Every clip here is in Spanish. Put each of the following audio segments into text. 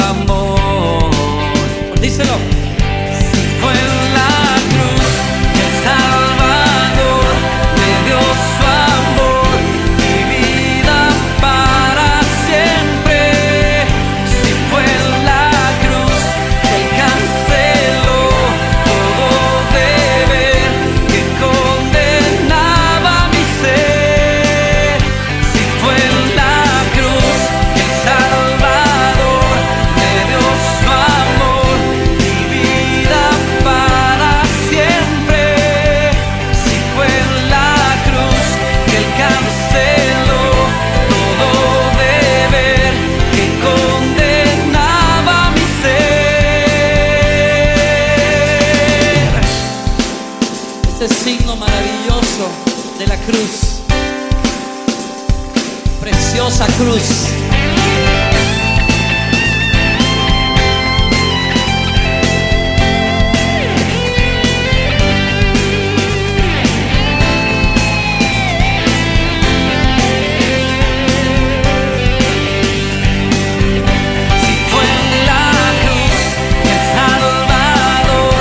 amor. Díselo. Si fue en la cruz que el Salvador me dio su amor y vida para siempre. Si fue en la cruz que Él canceló todo deber que condenaba mi ser. Si fue en la cruz que el Salvador me dio su amor y vida para siempre. Si fue en la cruz que Él canceló todo deber que condenaba mi ser. Ese signo maravilloso de la cruz, preciosa cruz. Si fue en la cruz que el Salvador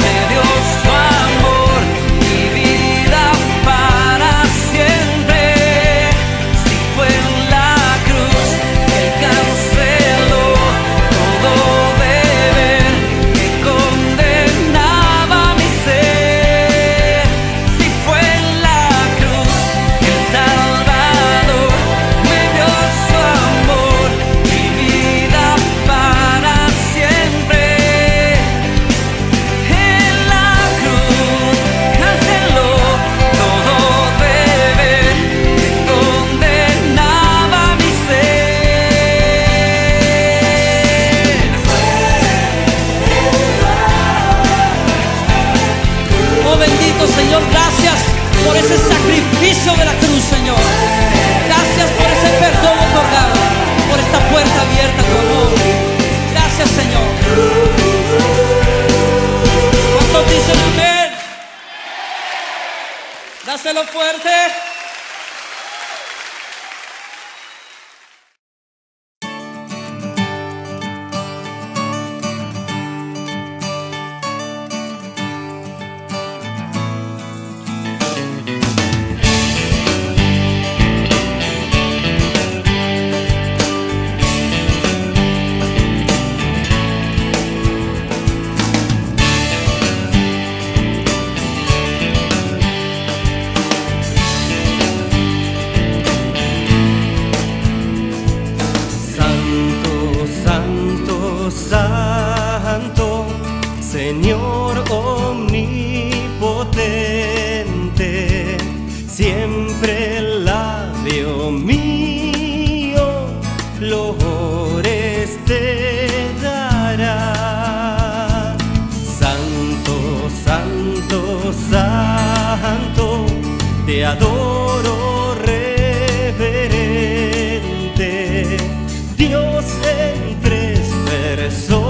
me dio su amor y vida para siempre. Si fue en la cruz que Él canceló todo deber que condenaba mi ser. Si fue en la cruz que el Salvador me dio su amor y vida para siempre. En la cruz canceló todo deber que condenaba mi ser. Oh bendito Señor, gracias por ese sacrificio de la cruz, Señor. Gracias por ese perdón otorgado, por esta puerta abierta, tu amor. Gracias, Señor. ¿Cuántos dicen amén? Dáselo fuerte. Santo, Señor omnipotente, siempre el labio mío loores te dará. Santo, Santo, Santo, te adoro reverente, Dios en tres personas,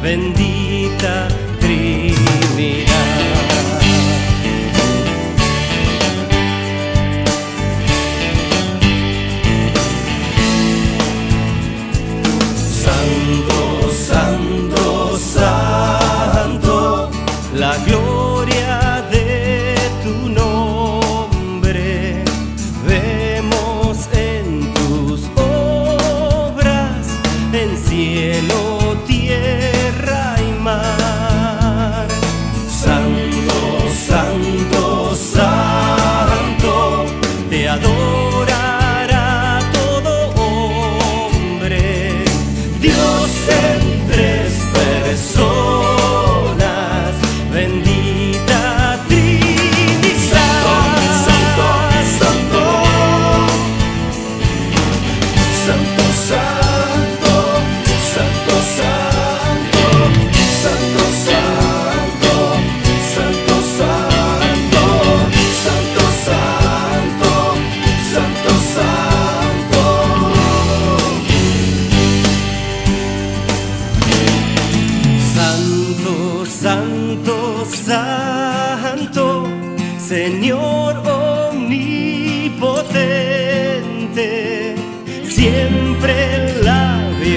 bendita Trinidad. Santo, Santo, Santo, la gloria de tu nombre vemos en tus obras, en cielo, tierra y mar. Santo, Santo, Santo, te adorará todo hombre, Dios en tres personas, bendita Trinidad. Santo, Santo, Santo, Santo, Santo, Santo, Santo, Santo, Santo, Santo, Santo, Santo, Santo, Santo. Santo, Santo, Santo, Señor omnipotente, siempre el labio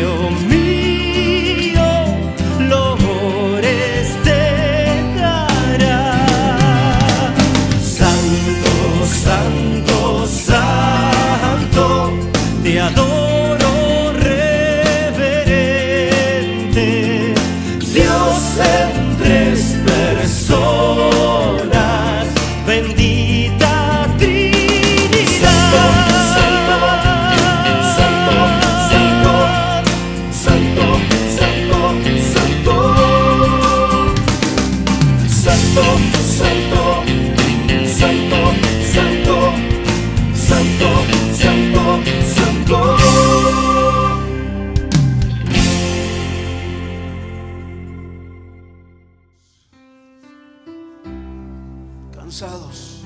cansados,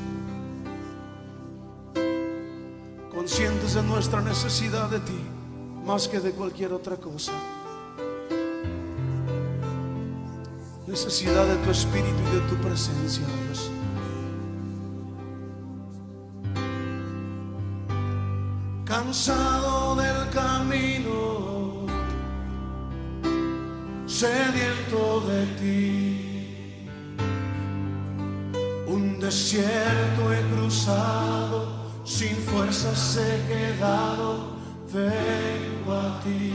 conscientes de nuestra necesidad de ti, más que de cualquier otra cosa. Necesidad de tu espíritu y de tu presencia, Dios. Cansado del camino, sediento de ti, un desierto he cruzado, sin fuerzas he quedado, vengo a ti.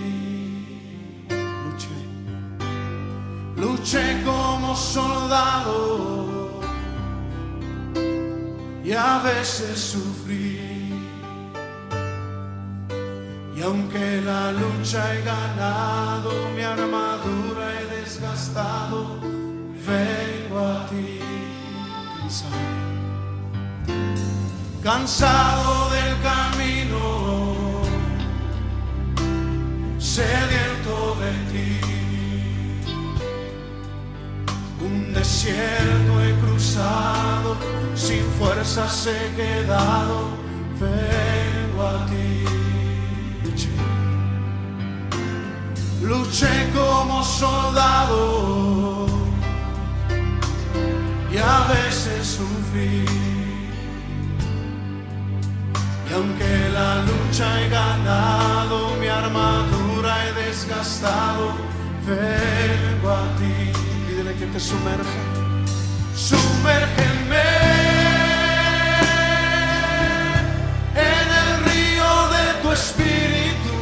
Luché como soldado y a veces sufrí. Y aunque la lucha he ganado, mi armadura he desgastado, vengo a ti cansado del camino, sediento de ti. Un desierto he cruzado, sin fuerzas he quedado, vengo a ti. Luché como soldado y a veces sufrí. Y aunque la lucha he ganado, mi armadura he desgastado, vengo a ti. Pídele que te sumerja. Sumérgeme en el río de tu espíritu.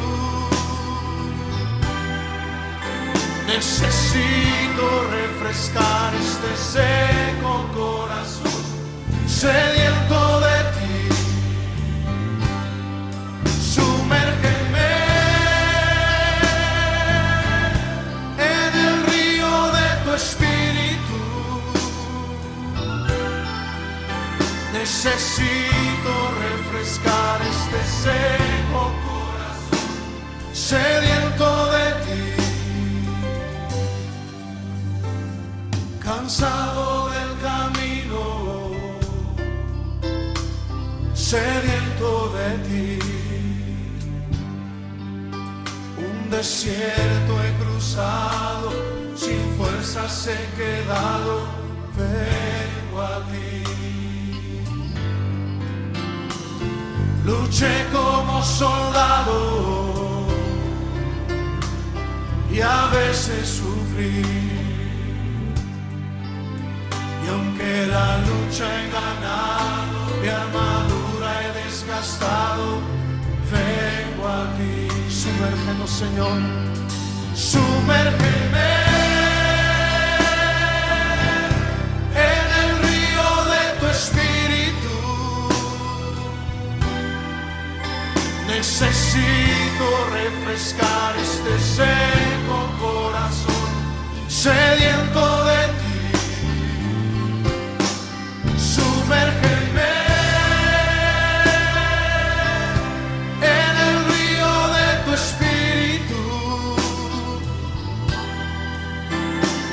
Necesito refrescar este seco corazón, sediento de ti. Sumérgeme en el río de tu espíritu. Necesito refrescar este seco corazón, sediento de ti. Cansado del camino, sediento de ti. Un desierto he cruzado, sin fuerzas he quedado, vengo a ti. Luché como soldado y a veces sufrí. Y aunque la lucha he ganado, mi armadura he desgastado, vengo a ti. Sumérgenos, Señor, sumérgeme en el río de tu espíritu. Necesito refrescar este seco corazón, sediento de ti. Sumérgeme en el río de tu espíritu.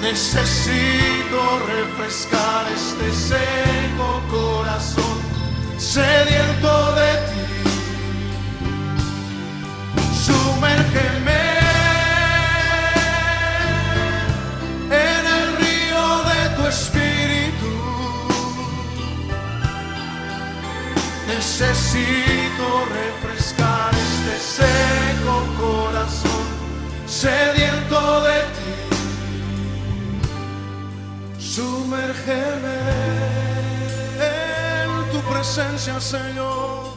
Necesito refrescar este seco corazón, sediento de ti. Sumérgeme en el río de tu espíritu. Necesito refrescar este seco corazón, sediento de ti. Sumérgeme en tu presencia, Señor.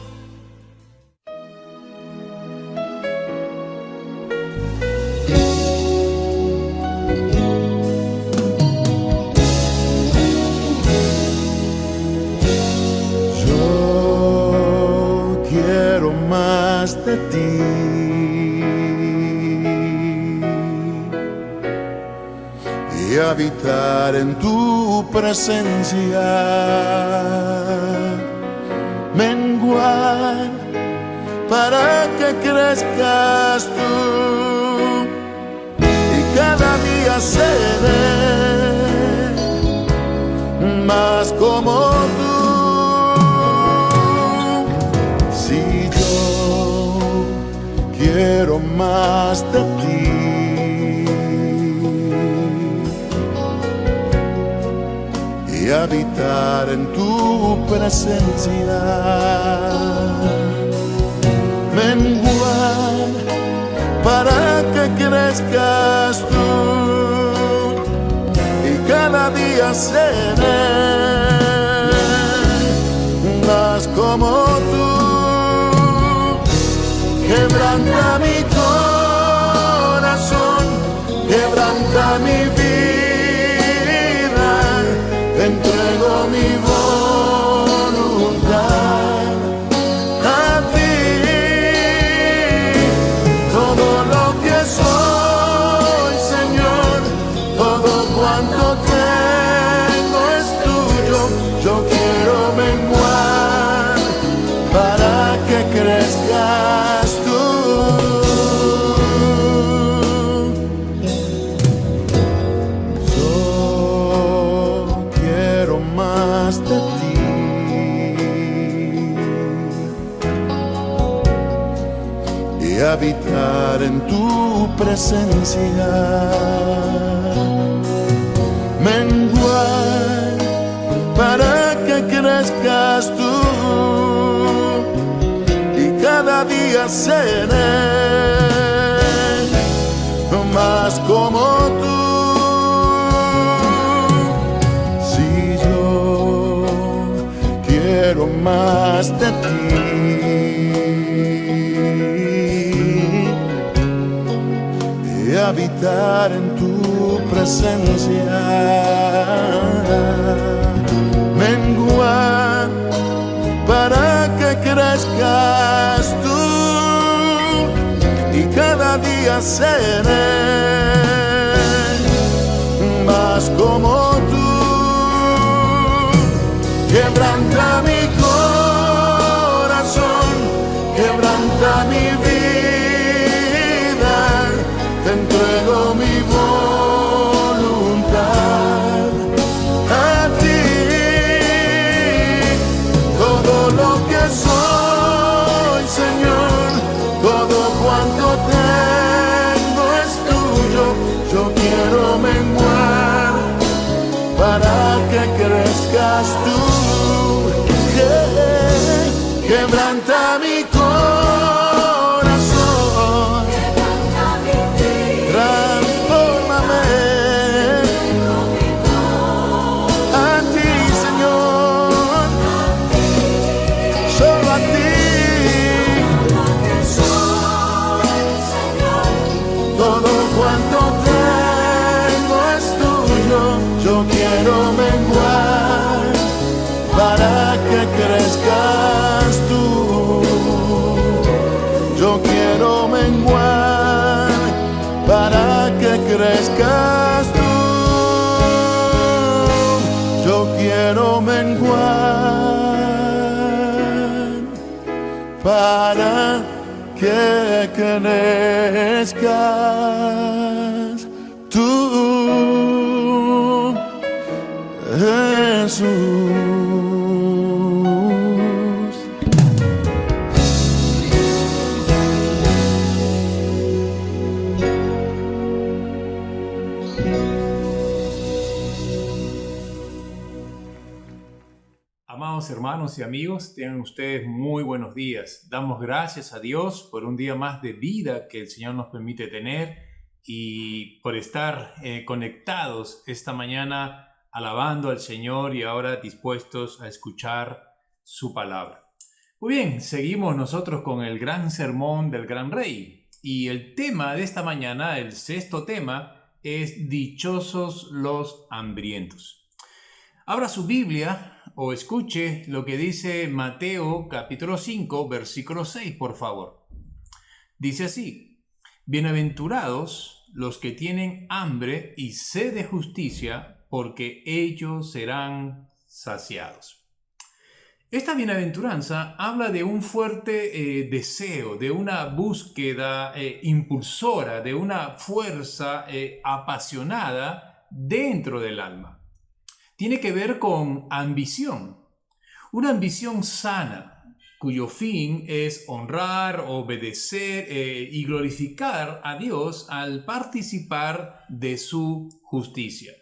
De ti y habitar en tu presencia, menguar para que crezcas tú y cada día seré más como tú. ti y habitar en tu presencia. Menguar para que crezcas tú y cada día seré más como tú. Quebranta mi corazón, quebranta mi vida, te entrego mi voluntad a ti. Todo lo que soy, Señor, todo cuanto tengo es tuyo. Yo quiero menguar para que crezcas tú. Yo quiero más de ti y habitar en tu presencia. Menguar para que crezcas tú y cada día seré más como tú. Si yo quiero más de ti y habitar en tu presencia. Menguar para que crezcas tú y cada día seré más como tú. Quebranta mi corazón, quebranta mi vida, te entrego mi voluntad a ti. Todo lo que soy, Señor, todo cuanto tengo es tuyo. Yo quiero menguar para que crezcas tú. Quebranta mi corazón, transfórmame a ti, Señor, solo a ti. Todo cuanto tengo es tuyo. Yo quiero menguar para que crezcas tú. Yo quiero menguar para que crezcas tú. Yo quiero menguar para que crezcas tú, Jesús. Amados hermanos y amigos, tengan ustedes muy buenos días. Damos gracias a Dios por un día más de vida que el Señor nos permite tener y por estar conectados esta mañana alabando al Señor y ahora dispuestos a escuchar su palabra. Muy bien, seguimos nosotros con el gran sermón del gran rey y el tema de esta mañana, el sexto tema, es dichosos los hambrientos. Abra su Biblia o escuche lo que dice Mateo capítulo 5, versículo 6, por favor. Dice así: bienaventurados los que tienen hambre y sed de justicia, porque ellos serán saciados. Esta bienaventuranza habla de un fuerte deseo, de una búsqueda impulsora, de una fuerza apasionada dentro del alma. Tiene que ver con ambición, una ambición sana, cuyo fin es honrar, obedecer y glorificar a Dios al participar de su justicia.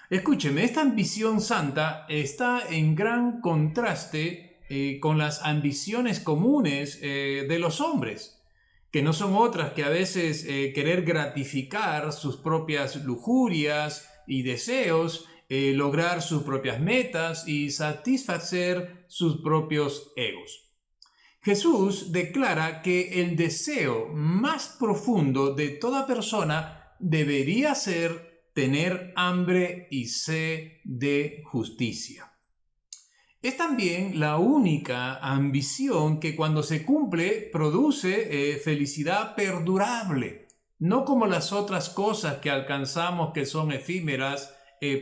Escúcheme, esta ambición santa está en gran contraste con las ambiciones comunes de los hombres, que no son otras que a veces querer gratificar sus propias lujurias y deseos, lograr sus propias metas y satisfacer sus propios egos. Jesús declara que el deseo más profundo de toda persona debería ser tener hambre y sed de justicia. Es también la única ambición que cuando se cumple produce felicidad perdurable, no como las otras cosas que alcanzamos que son efímeras,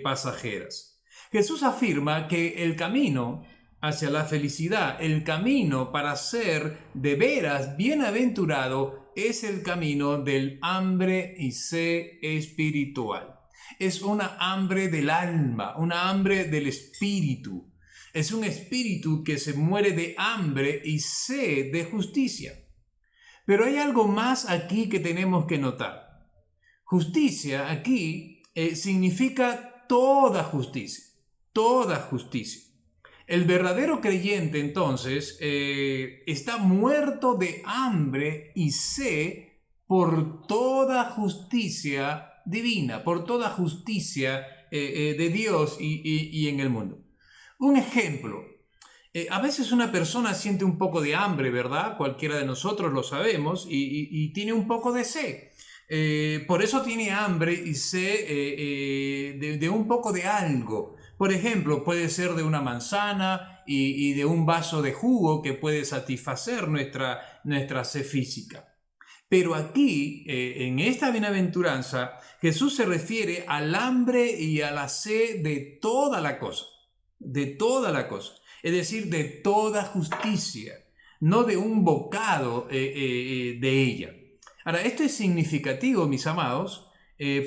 pasajeras. Jesús afirma que el camino hacia la felicidad, el camino para ser de veras bienaventurado, es el camino del hambre y sed espiritual. Es una hambre del alma, una hambre del espíritu. Es un espíritu que se muere de hambre y sed de justicia. Pero hay algo más aquí que tenemos que notar. Justicia aquí significa toda justicia, toda justicia. El verdadero creyente entonces está muerto de hambre y sed por toda justicia divina, por toda justicia de Dios y en el mundo. Un ejemplo, a veces una persona siente un poco de hambre, ¿verdad? Cualquiera de nosotros lo sabemos y tiene un poco de sed. Por eso tiene hambre y sed de un poco de algo. Por ejemplo, puede ser de una manzana y de un vaso de jugo que puede satisfacer nuestra sed física. Pero aquí, en esta bienaventuranza, Jesús se refiere al hambre y a la sed de toda la cosa. De toda la cosa. Es decir, de toda justicia. No de un bocado de ella. Ahora, esto es significativo, mis amados,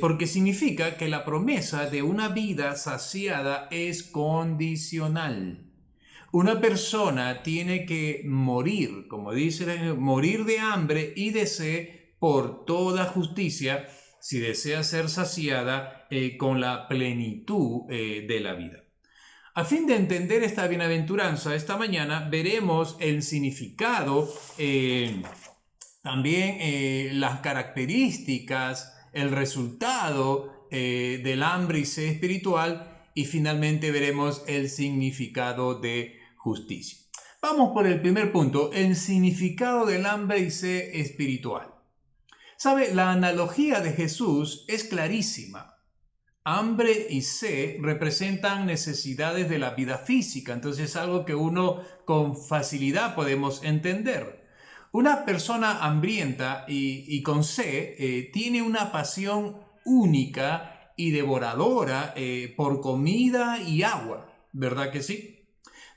porque significa que la promesa de una vida saciada es condicional. Una persona tiene que morir, como dice, morir de hambre y de sed por toda justicia si desea ser saciada con la plenitud de la vida. A fin de entender esta bienaventuranza, esta mañana veremos el significado, también las características, el resultado del hambre y sed espiritual y finalmente veremos el significado de justicia. Vamos por el primer punto, el significado del hambre y sed espiritual. ¿Sabe? La analogía de Jesús es clarísima. Hambre y sed representan necesidades de la vida física, entonces es algo que uno con facilidad podemos entender. Una persona hambrienta y con sed tiene una pasión única y devoradora por comida y agua, ¿verdad que sí?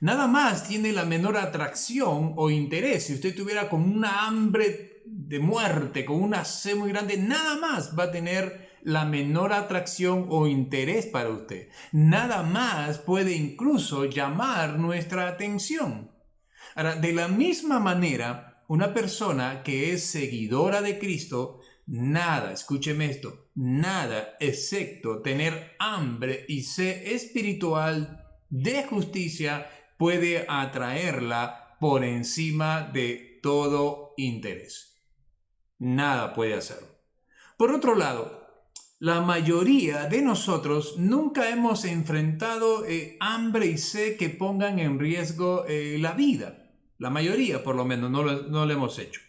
Nada más tiene la menor atracción o interés. Si usted tuviera con una hambre de muerte, con una sed muy grande, nada más va a tener la menor atracción o interés para usted. Nada más puede incluso llamar nuestra atención. Ahora, de la misma manera, una persona que es seguidora de Cristo, nada, escúcheme esto, nada excepto tener hambre y sed espiritual de justicia puede atraerla por encima de todo interés. Nada puede hacerlo. Por otro lado, la mayoría de nosotros nunca hemos enfrentado hambre y sed que pongan en riesgo la vida. La mayoría, por lo menos, no lo hemos hecho.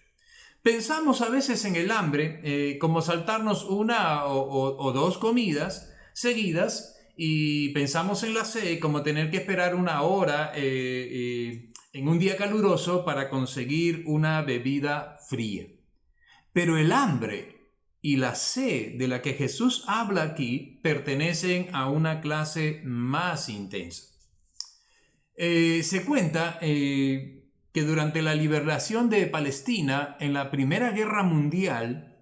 Pensamos a veces en el hambre como saltarnos una o dos comidas seguidas y pensamos en la sed como tener que esperar una hora en un día caluroso para conseguir una bebida fría. Pero el hambre y la sed de la que Jesús habla aquí pertenecen a una clase más intensa. Se cuenta que durante la liberación de Palestina en la Primera Guerra Mundial,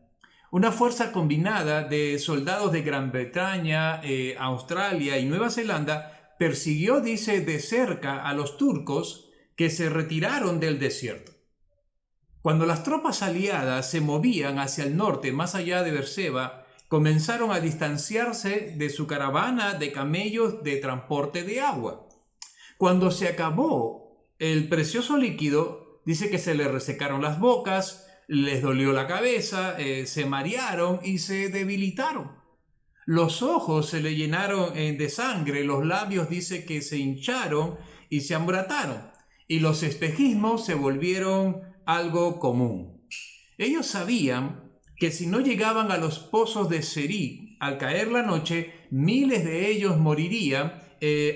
una fuerza combinada de soldados de Gran Bretaña, Australia y Nueva Zelanda persiguió, dice, de cerca a los turcos que se retiraron del desierto. Cuando las tropas aliadas se movían hacia el norte, más allá de Beerseba, comenzaron a distanciarse de su caravana de camellos de transporte de agua. Cuando se acabó el precioso líquido, dice que se les resecaron las bocas, les dolió la cabeza, se marearon y se debilitaron. Los ojos se le llenaron de sangre, los labios dice que se hincharon y se ambrataron, y los espejismos se volvieron algo común. Ellos sabían que si no llegaban a los pozos de Serí al caer la noche, miles de ellos morirían,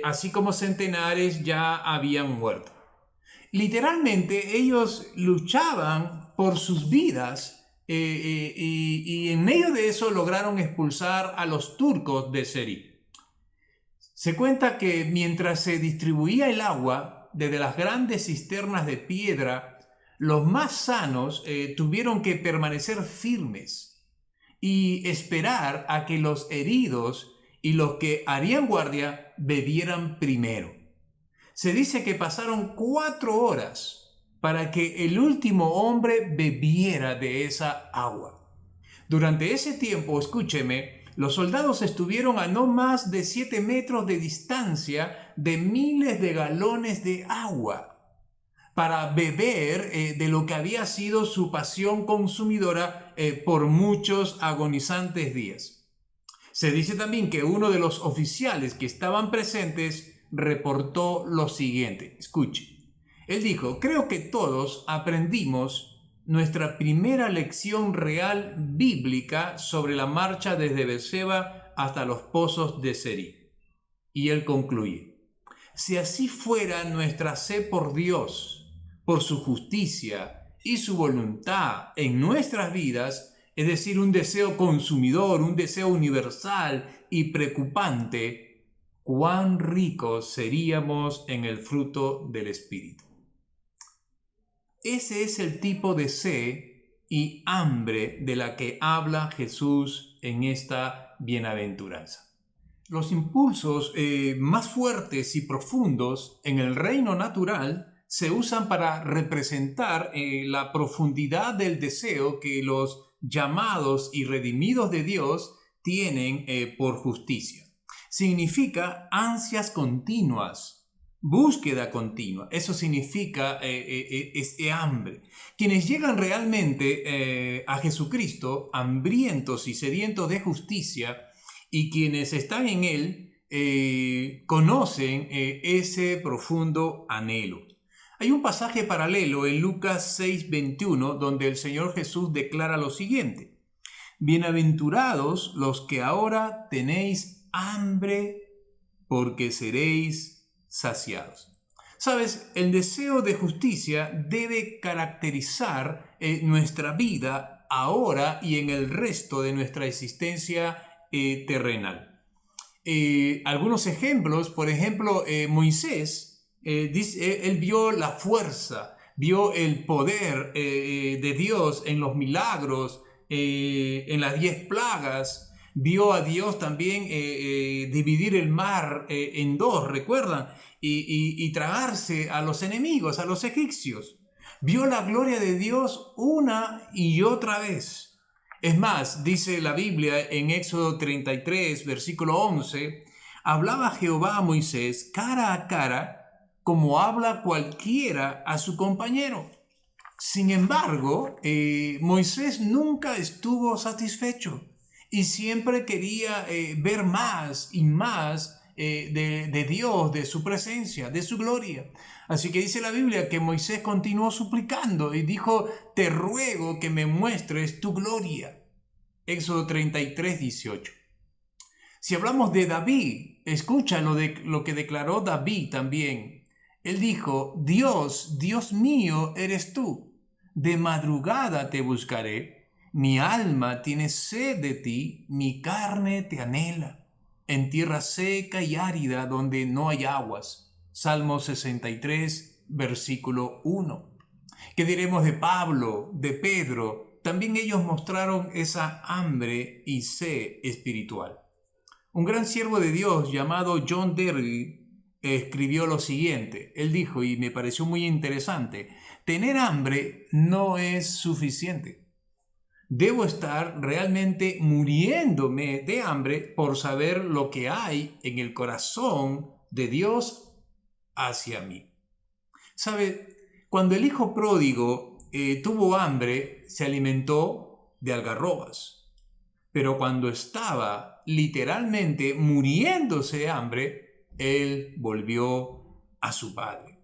así como centenares ya habían muerto. Literalmente ellos luchaban por sus vidas y en medio de eso lograron expulsar a los turcos de Serí. Se cuenta que mientras se distribuía el agua desde las grandes cisternas de piedra, los más sanos tuvieron que permanecer firmes y esperar a que los heridos y los que harían guardia bebieran primero. Se dice que pasaron 4 horas para que el último hombre bebiera de esa agua. Durante ese tiempo, escúcheme, los soldados estuvieron a no más de 7 metros de distancia de miles de galones de agua para beber de lo que había sido su pasión consumidora por muchos agonizantes días. Se dice también que uno de los oficiales que estaban presentes reportó lo siguiente. Escuche. Él dijo: creo que todos aprendimos nuestra primera lección real bíblica sobre la marcha desde Beerseba hasta los pozos de Serí. Y él concluye: si así fuera nuestra sed por Dios, por su justicia y su voluntad en nuestras vidas, es decir, un deseo consumidor, un deseo universal y preocupante, cuán ricos seríamos en el fruto del Espíritu. Ese es el tipo de sed y hambre de la que habla Jesús en esta bienaventuranza. Los impulsos más fuertes y profundos en el reino natural se usan para representar la profundidad del deseo que los llamados y redimidos de Dios tienen por justicia. Significa ansias continuas, búsqueda continua. Eso significa este hambre. Quienes llegan realmente a Jesucristo, hambrientos y sedientos de justicia, y quienes están en Él, conocen ese profundo anhelo. Hay un pasaje paralelo en Lucas 6:21 donde el Señor Jesús declara lo siguiente: bienaventurados los que ahora tenéis hambre, porque seréis saciados. Sabes, el deseo de justicia debe caracterizar nuestra vida ahora y en el resto de nuestra existencia terrenal. Algunos ejemplos, por ejemplo, Moisés, él vio la fuerza, vio el poder de Dios en los milagros, en las 10 plagas, vio a Dios también dividir el mar en 2, ¿recuerdan? Y tragarse a los enemigos, a los egipcios. Vio la gloria de Dios una y otra vez. Es más, dice la Biblia en Éxodo 33, versículo 11, hablaba Jehová a Moisés cara a cara, como habla cualquiera a su compañero. Sin embargo, Moisés nunca estuvo satisfecho y siempre quería ver más y más de Dios, de su presencia, de su gloria. Así que dice la Biblia que Moisés continuó suplicando y dijo: te ruego que me muestres tu gloria. Éxodo 33, 18. Si hablamos de David, escucha lo que declaró David también. Él dijo: Dios, Dios mío eres tú. De madrugada te buscaré. Mi alma tiene sed de ti, mi carne te anhela. En tierra seca y árida donde no hay aguas. Salmo 63, versículo 1. ¿Qué diremos de Pablo, de Pedro? También ellos mostraron esa hambre y sed espiritual. Un gran siervo de Dios llamado John Darby escribió lo siguiente. Él dijo, y me pareció muy interesante, tener hambre no es suficiente. Debo estar realmente muriéndome de hambre por saber lo que hay en el corazón de Dios hacia mí. ¿Sabe? Cuando el hijo pródigo tuvo hambre, se alimentó de algarrobas. Pero cuando estaba literalmente muriéndose de hambre, él volvió a su padre.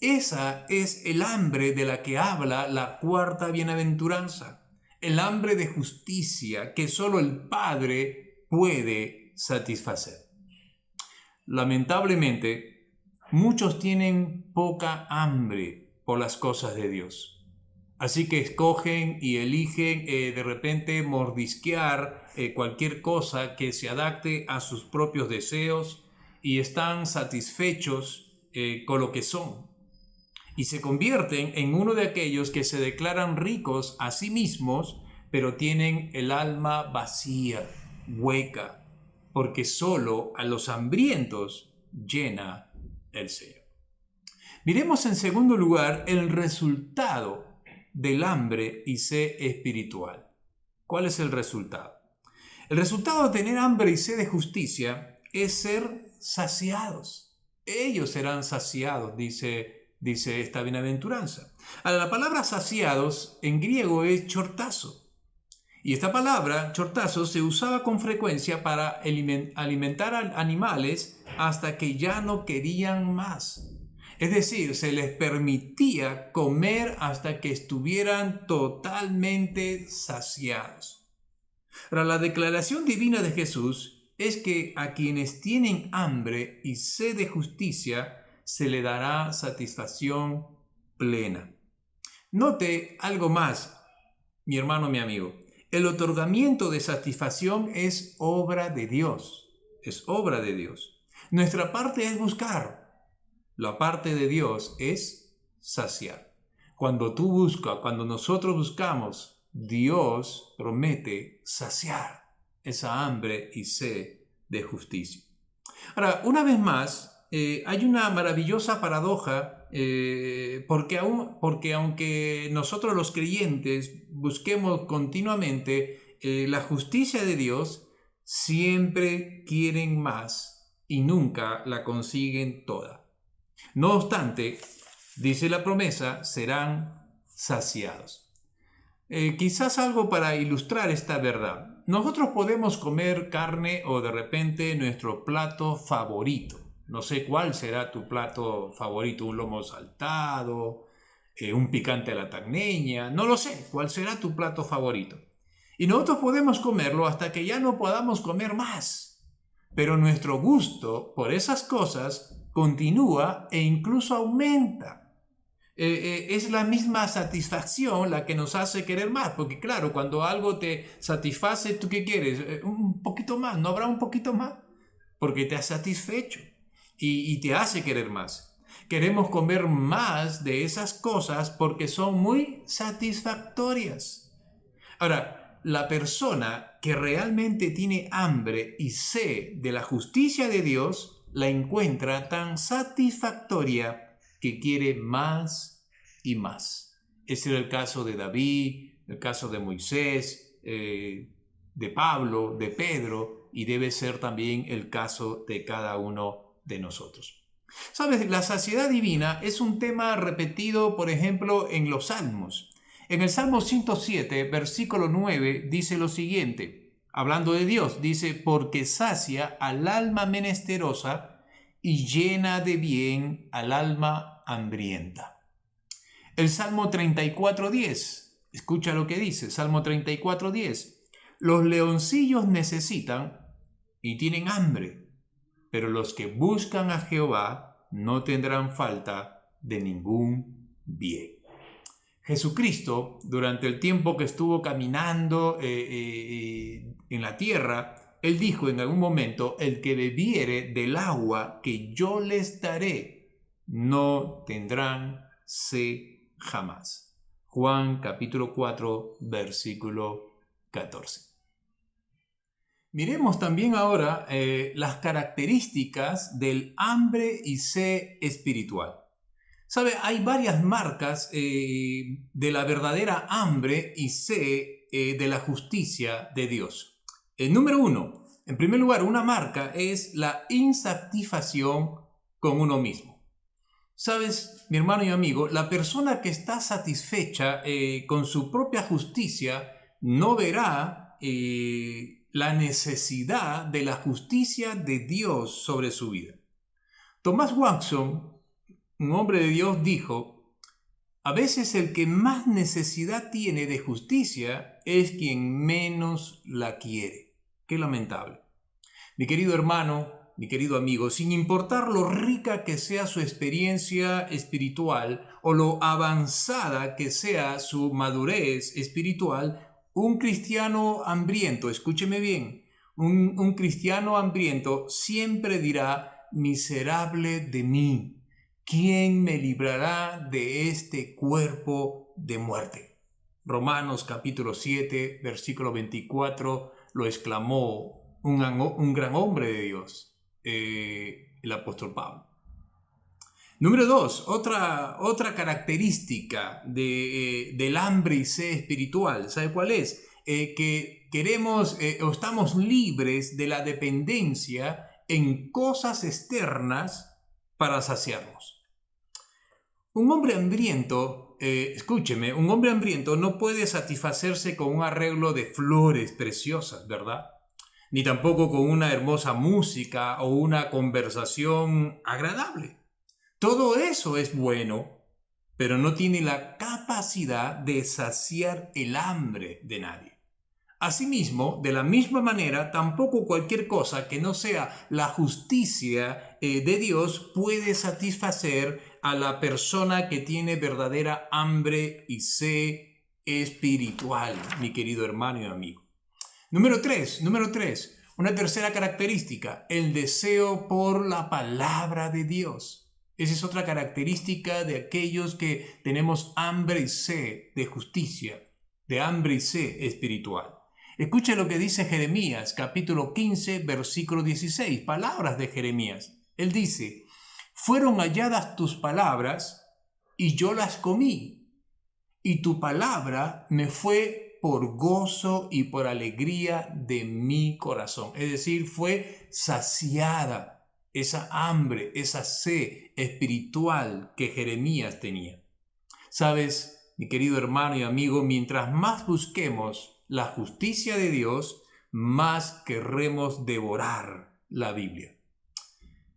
Esa es el hambre de la que habla la cuarta bienaventuranza. El hambre de justicia que solo el Padre puede satisfacer. Lamentablemente, muchos tienen poca hambre por las cosas de Dios. Así que escogen y eligen de repente mordisquear cualquier cosa que se adapte a sus propios deseos y están satisfechos con lo que son. Y se convierten en uno de aquellos que se declaran ricos a sí mismos, pero tienen el alma vacía, hueca, porque solo a los hambrientos llena el Señor. Miremos en segundo lugar el resultado del hambre y sed espiritual. ¿Cuál es el resultado? El resultado de tener hambre y sed de justicia es ser saciados. Ellos serán saciados, dice esta bienaventuranza. Ahora, la palabra saciados en griego es chortazo. Y esta palabra, chortazo, se usaba con frecuencia para alimentar a animales hasta que ya no querían más. Es decir, se les permitía comer hasta que estuvieran totalmente saciados. Ahora, la declaración divina de Jesús es que a quienes tienen hambre y sed de justicia se le dará satisfacción plena. Note algo más, mi hermano, mi amigo. El otorgamiento de satisfacción es obra de Dios. Es obra de Dios. Nuestra parte es buscar. La parte de Dios es saciar. Cuando nosotros buscamos, Dios promete saciar esa hambre y sed de justicia. Ahora, una vez más, hay una maravillosa paradoja porque aunque nosotros los creyentes busquemos continuamente la justicia de Dios, siempre quieren más y nunca la consiguen toda. No obstante, dice la promesa, serán saciados. Quizás algo para ilustrar esta verdad. Nosotros podemos comer carne o de repente nuestro plato favorito. No sé cuál será tu plato favorito, un lomo saltado, un picante a la tagneña, no lo sé, cuál será tu plato favorito. Y nosotros podemos comerlo hasta que ya no podamos comer más. Pero nuestro gusto por esas cosas continúa e incluso aumenta. Es la misma satisfacción la que nos hace querer más, porque claro, cuando algo te satisface, ¿tú qué quieres? Un poquito más, ¿no habrá un poquito más? Porque te has satisfecho y te hace querer más. Queremos comer más de esas cosas porque son muy satisfactorias. Ahora, la persona que realmente tiene hambre y sed de la justicia de Dios, la encuentra tan satisfactoria que quiere más y más. Ese era el caso de David, el caso de Moisés, de Pablo, de Pedro, y debe ser también el caso de cada uno de nosotros. ¿Sabes? La saciedad divina es un tema repetido, por ejemplo, en los Salmos. En el Salmo 107, versículo 9, dice lo siguiente, hablando de Dios, dice, porque sacia al alma menesterosa y llena de bien al alma hambrienta. El Salmo 34:10, escucha lo que dice, Salmo 34:10, los leoncillos necesitan y tienen hambre, pero los que buscan a Jehová no tendrán falta de ningún bien. Jesucristo, durante el tiempo que estuvo caminando en la tierra, Él dijo en algún momento, el que bebiere del agua que yo les daré, no tendrán sed jamás. Juan capítulo 4, versículo 14. Miremos también ahora las características del hambre y sed espiritual. ¿Sabe? Hay varias marcas de la verdadera hambre y sed de la justicia de Dios. Número 1, en primer lugar, una marca es la insatisfacción con uno mismo. ¿Sabes, mi hermano y amigo? La persona que está satisfecha con su propia justicia no verá la necesidad de la justicia de Dios sobre su vida. Thomas Watson, un hombre de Dios, dijo: a veces el que más necesidad tiene de justicia es quien menos la quiere. Qué lamentable. Mi querido hermano, mi querido amigo, sin importar lo rica que sea su experiencia espiritual o lo avanzada que sea su madurez espiritual, un cristiano hambriento, escúcheme bien, un cristiano hambriento siempre dirá: miserable de mí, ¿quién me librará de este cuerpo de muerte? Romanos capítulo 7, versículo 24, lo exclamó un gran hombre de Dios, el apóstol Pablo. Número 2, otra característica del hambre y sed espiritual, ¿sabe cuál es? Que queremos o estamos libres de la dependencia en cosas externas para saciarnos. Un hombre hambriento, escúcheme, un hombre hambriento no puede satisfacerse con un arreglo de flores preciosas, ¿verdad? Ni tampoco con una hermosa música o una conversación agradable. Todo eso es bueno, pero no tiene la capacidad de saciar el hambre de nadie. Asimismo, de la misma manera, tampoco cualquier cosa que no sea la justicia de Dios puede satisfacer a la persona que tiene verdadera hambre y sed espiritual, mi querido hermano y amigo. Número 3, una tercera característica, el deseo por la palabra de Dios. Esa es otra característica de aquellos que tenemos hambre y sed de justicia, de hambre y sed espiritual. Escuche lo que dice Jeremías, capítulo 15, versículo 16, palabras de Jeremías. Él dice: fueron halladas tus palabras y yo las comí, y tu palabra me fue por gozo y por alegría de mi corazón. Es decir, fue saciada esa hambre, esa sed espiritual que Jeremías tenía. Sabes, mi querido hermano y amigo, mientras más busquemos la justicia de Dios, más querremos devorar la Biblia.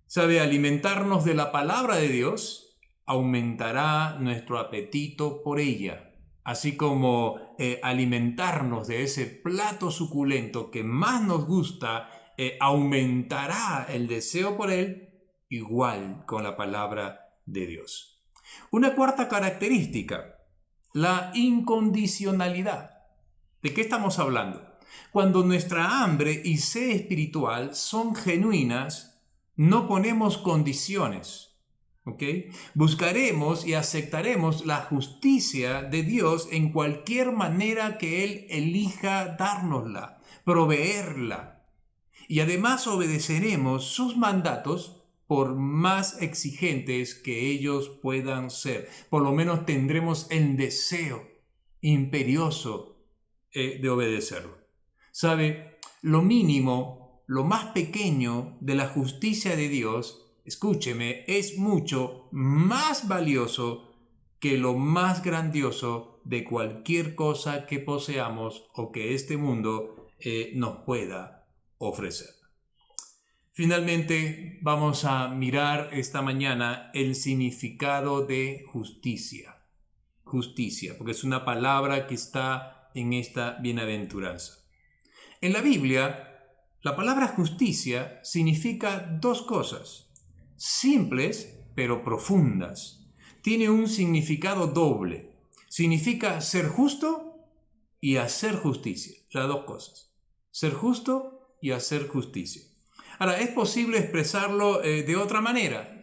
Sabe, alimentarnos de la palabra de Dios aumentará nuestro apetito por ella. Así como alimentarnos de ese plato suculento que más nos gusta, aumentará el deseo por él, igual con la palabra de Dios. Una cuarta característica, la incondicionalidad. ¿De qué estamos hablando? Cuando nuestra hambre y sed espiritual son genuinas, no ponemos condiciones. ¿Okay? Buscaremos y aceptaremos la justicia de Dios en cualquier manera que Él elija dárnosla, proveerla. Y además obedeceremos sus mandatos por más exigentes que ellos puedan ser. Por lo menos tendremos el deseo imperioso de obedecerlo. ¿Sabe? Lo mínimo, lo más pequeño de la justicia de Dios, escúcheme, es mucho más valioso que lo más grandioso de cualquier cosa que poseamos o que este mundo nos pueda ofrecer. Finalmente, vamos a mirar esta mañana el significado de justicia. Justicia, porque es una palabra que está en esta bienaventuranza. En la Biblia, la palabra justicia significa dos cosas. Simples, pero profundas. Tiene un significado doble. Significa ser justo y hacer justicia. Las dos cosas. Ser justo y hacer justicia. Ahora, es posible expresarlo de otra manera.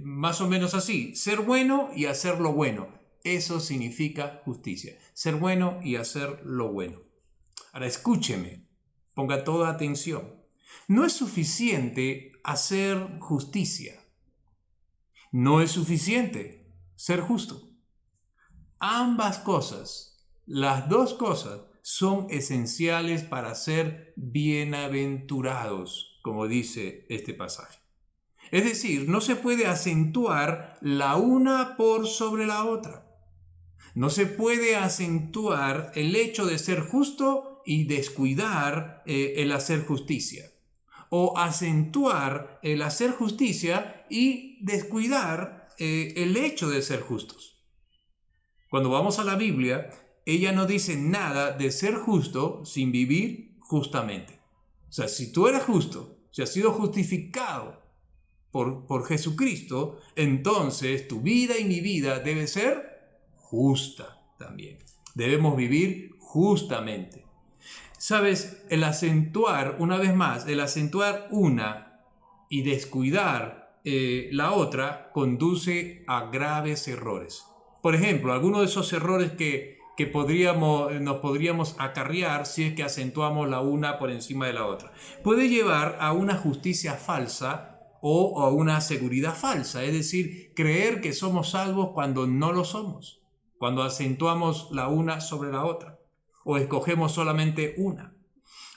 Más o menos así. Ser bueno y hacer lo bueno. Eso significa justicia. Ser bueno y hacer lo bueno. Ahora, escúcheme. Ponga toda atención. No es suficiente hacer justicia. No es suficiente ser justo. Ambas cosas, las dos cosas, son esenciales para ser bienaventurados, como dice este pasaje. Es decir, no se puede acentuar la una por sobre la otra. No se puede acentuar el hecho de ser justo y descuidar el hacer justicia. O acentuar el hacer justicia y descuidar el hecho de ser justos. Cuando vamos a la Biblia, ella no dice nada de ser justo sin vivir justamente. O sea, si tú eres justo, si has sido justificado por Jesucristo, entonces tu vida y mi vida debe ser justa también. Debemos vivir justamente. Sabes, el acentuar, una vez más, el acentuar una y descuidar la otra conduce a graves errores. Por ejemplo, algunos de esos errores que nos podríamos acarrear si es que acentuamos la una por encima de la otra. Puede llevar a una justicia falsa o a una seguridad falsa, es decir, creer que somos salvos cuando no lo somos, cuando acentuamos la una sobre la otra o escogemos solamente una.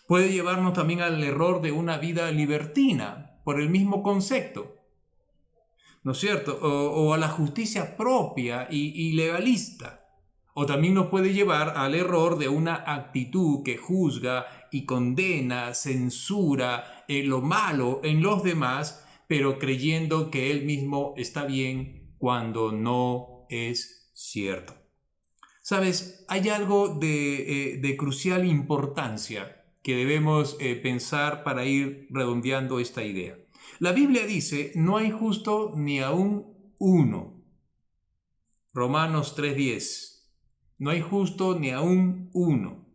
Puede llevarnos también al error de una vida libertina por el mismo concepto, ¿no es cierto? O a la justicia propia y legalista. O también nos puede llevar al error de una actitud que juzga y condena, censura lo malo en los demás, pero creyendo que él mismo está bien cuando no es cierto. Sabes, hay algo de crucial importancia que debemos pensar para ir redondeando esta idea. La Biblia dice, no hay justo ni aún uno. Romanos 3:10. No hay justo ni aún uno.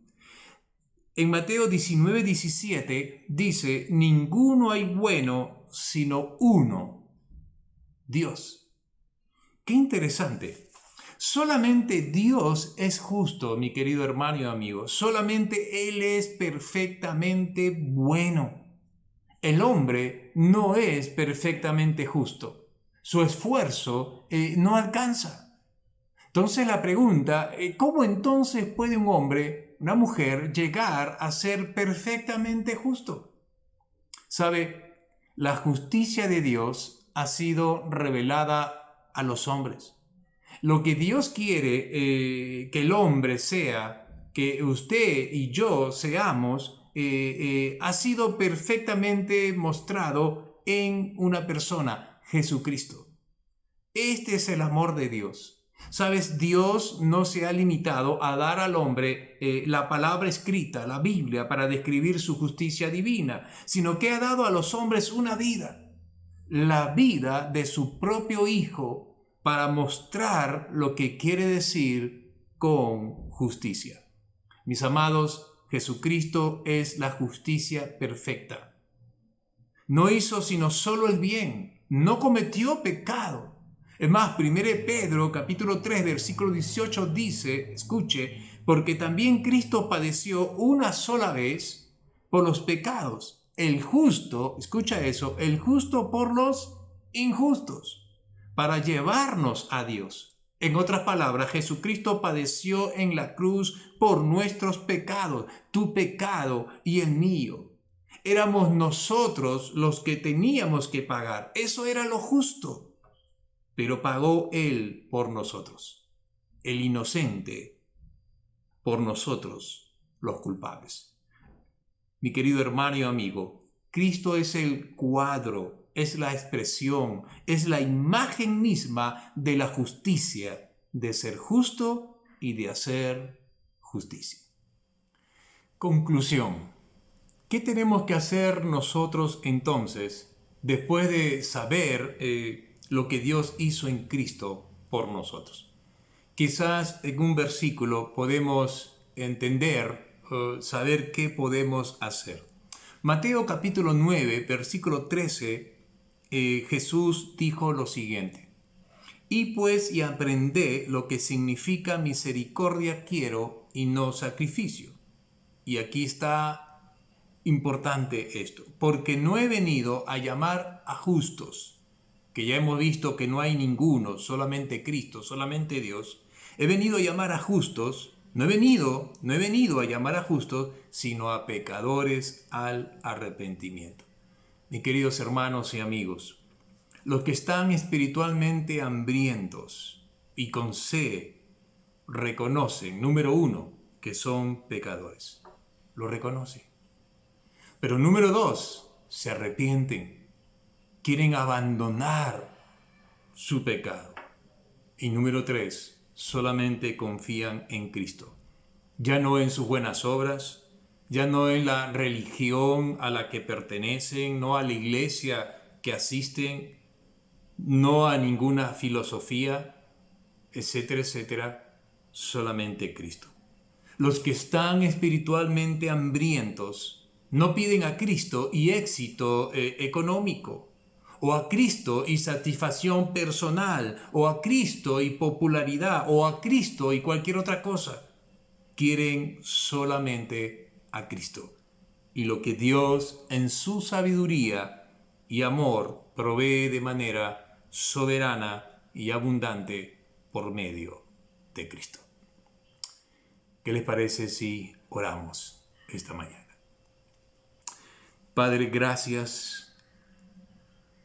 En Mateo 19:17 dice, ninguno hay bueno sino uno, Dios. Qué interesante. Solamente Dios es justo, mi querido hermano y amigo. Solamente Él es perfectamente bueno. El hombre no es perfectamente justo. Su esfuerzo no alcanza. Entonces la pregunta, ¿cómo entonces puede un hombre, una mujer, llegar a ser perfectamente justo? ¿Sabe? La justicia de Dios ha sido revelada a los hombres. Lo que Dios quiere que el hombre sea, que usted y yo seamos, ha sido perfectamente mostrado en una persona, Jesucristo. Este es el amor de Dios. Sabes, Dios no se ha limitado a dar al hombre la palabra escrita, la Biblia, para describir su justicia divina, sino que ha dado a los hombres una vida, la vida de su propio Hijo, para mostrar lo que quiere decir con justicia. Mis amados, Jesucristo es la justicia perfecta. No hizo sino solo el bien, no cometió pecado. Es más, 1 Pedro capítulo 3 versículo 18 dice, escuche, porque también Cristo padeció una sola vez por los pecados, el justo, escucha eso, el justo por los injustos, para llevarnos a Dios. En otras palabras, Jesucristo padeció en la cruz por nuestros pecados, tu pecado y el mío. Éramos nosotros los que teníamos que pagar, eso era lo justo. Pero pagó Él por nosotros, el inocente por nosotros, los culpables. Mi querido hermano y amigo, Cristo es el cuadro, es la expresión, es la imagen misma de la justicia, de ser justo y de hacer justicia. Conclusión. ¿Qué tenemos que hacer nosotros entonces, después de saber lo que Dios hizo en Cristo por nosotros? Quizás en un versículo podemos entender, saber qué podemos hacer. Mateo capítulo 9, versículo 13, Jesús dijo lo siguiente: y pues y aprendé lo que significa misericordia quiero y no sacrificio. Y aquí está importante esto, porque no he venido a llamar a justos, que ya hemos visto que no hay ninguno, solamente Cristo, solamente Dios. He venido a llamar a justos, no he venido a llamar a justos, sino a pecadores al arrepentimiento. Mis queridos hermanos y amigos, los que están espiritualmente hambrientos y con sed, reconocen, número uno, que son pecadores. Lo reconocen. Pero número dos, se arrepienten. Quieren abandonar su pecado. Y número tres, solamente confían en Cristo. Ya no en sus buenas obras, ya no en la religión a la que pertenecen, no a la iglesia que asisten, no a ninguna filosofía, etcétera, etcétera, solamente Cristo. Los que están espiritualmente hambrientos no piden a Cristo y éxito económico, o a Cristo y satisfacción personal, o a Cristo y popularidad, o a Cristo y cualquier otra cosa. Quieren solamente a Cristo. Y lo que Dios en su sabiduría y amor provee de manera soberana y abundante por medio de Cristo. ¿Qué les parece si oramos esta mañana? Padre, gracias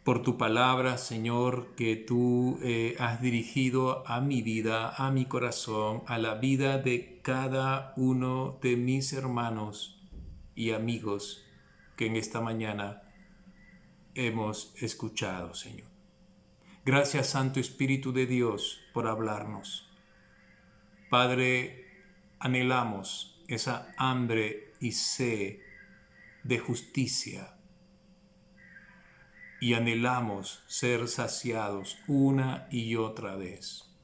por tu palabra, Señor, que tú has dirigido a mi vida, a mi corazón, a la vida de cada uno de mis hermanos y amigos que en esta mañana hemos escuchado, Señor. Gracias, Santo Espíritu de Dios, por hablarnos. Padre, anhelamos esa hambre y sed de justicia y anhelamos ser saciados una y otra vez.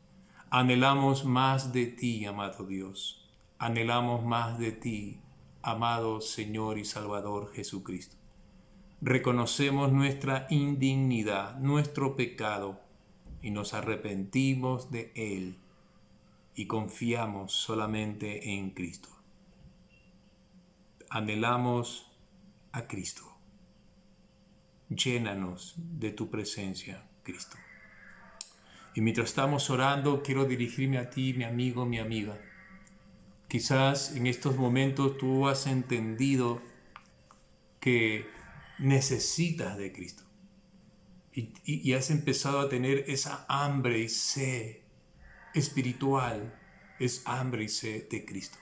Anhelamos más de ti, amado Dios. Anhelamos más de ti, amado Señor y Salvador Jesucristo. Reconocemos nuestra indignidad, nuestro pecado, y nos arrepentimos de él y confiamos solamente en Cristo. Anhelamos a Cristo. Llénanos de tu presencia, Cristo. Y mientras estamos orando, quiero dirigirme a ti, mi amigo, mi amiga. Quizás en estos momentos tú has entendido que necesitas de Cristo. Y has empezado a tener esa hambre y sed espiritual, es hambre y sed de Cristo.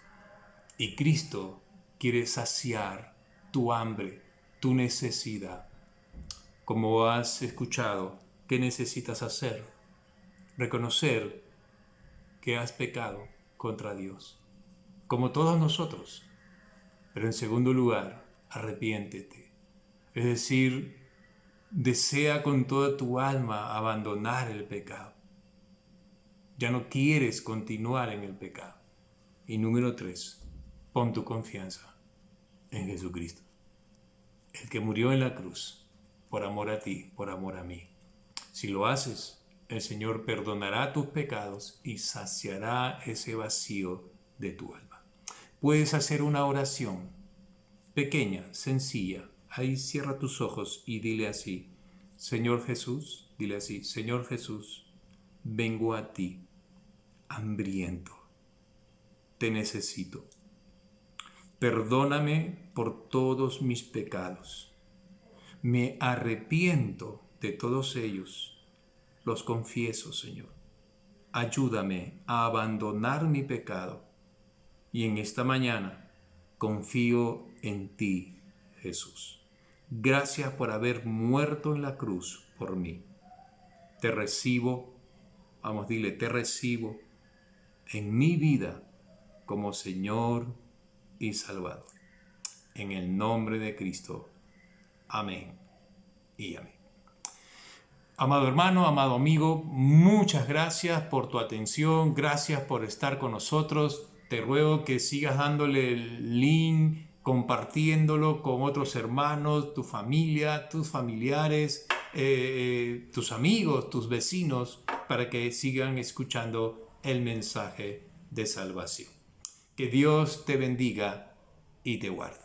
Y Cristo quiere saciar tu hambre, tu necesidad. Como has escuchado, ¿qué necesitas hacer? Reconocer que has pecado contra Dios, como todos nosotros. Pero en segundo lugar, arrepiéntete. Es decir, desea con toda tu alma abandonar el pecado. Ya no quieres continuar en el pecado. Y número 3, pon tu confianza en Jesucristo, el que murió en la cruz por amor a ti, por amor a mí. Si lo haces, el Señor perdonará tus pecados y saciará ese vacío de tu alma. Puedes hacer una oración pequeña, sencilla. Ahí cierra tus ojos y dile así: Señor Jesús, dile así: Señor Jesús, vengo a ti, hambriento, te necesito. Perdóname por todos mis pecados. Me arrepiento de todos ellos. Los confieso, Señor. Ayúdame a abandonar mi pecado. Y en esta mañana confío en ti, Jesús. Gracias por haber muerto en la cruz por mí. Te recibo, vamos, dile, te recibo en mi vida como Señor y Salvador. En el nombre de Cristo. Amén y amén. Amado hermano, amado amigo, muchas gracias por tu atención, gracias por estar con nosotros. Te ruego que sigas dándole el link, compartiéndolo con otros hermanos, tu familia, tus familiares, tus amigos, tus vecinos, para que sigan escuchando el mensaje de salvación. Que Dios te bendiga y te guarde.